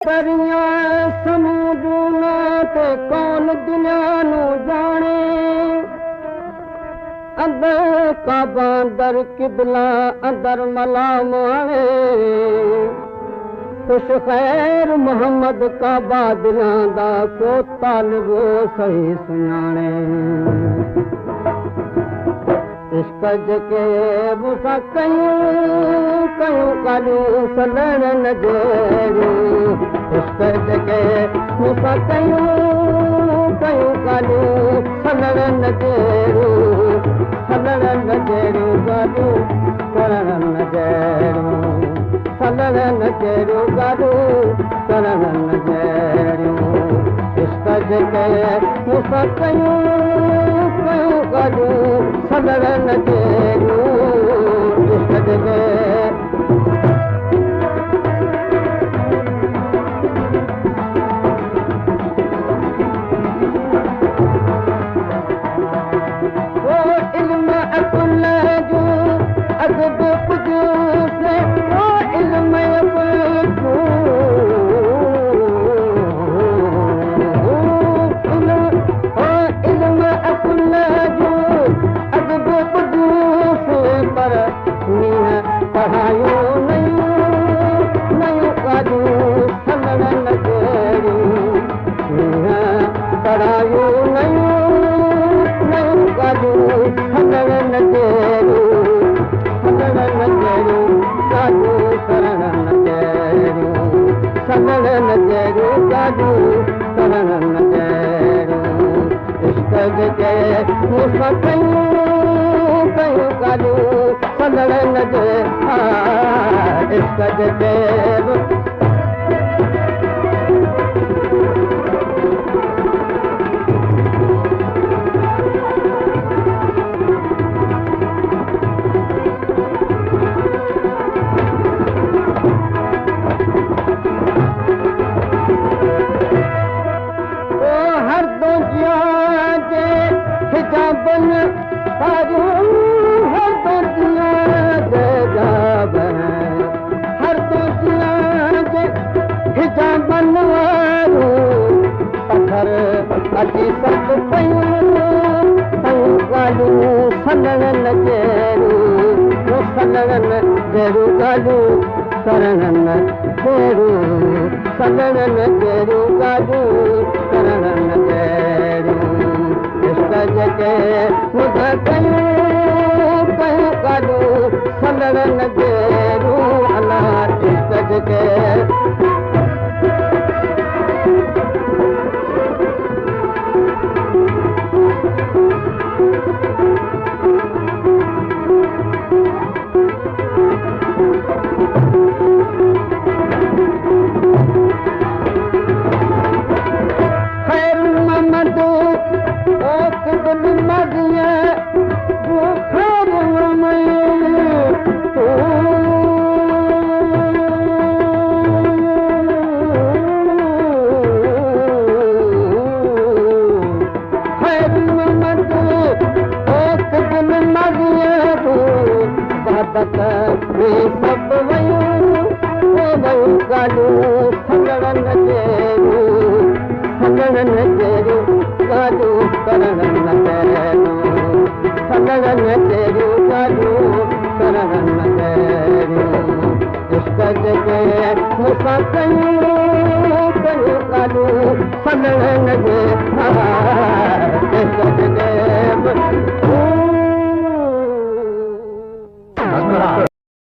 परियां समूदूना ते कौन दुनिया नू जाने अंदर काबा दर किबला अंदर मला माणे खुश खैर मोहम्मद काबा दिलां दा को तालिबो सही सुञाणे इश्क जेके मूंसां कयूं कयूं ॻाल्हियूं सलण न जहिड़ियूं इश्क जेके मूंसां कयूं कयूं ॻाल्हियूं सलण न जहिड़ियूं सलण न जहिड़ियूं ॻाल्हियूं करण न जहिड़ियूं सलण न जहिड़ियूं ॻाल्हियूं करण न जहिड़ियूं इश्क जेके मूंसां कयूं कयूं ॻाल्हियूं सलण न जहिड़ियूं इश्क जेके सलण न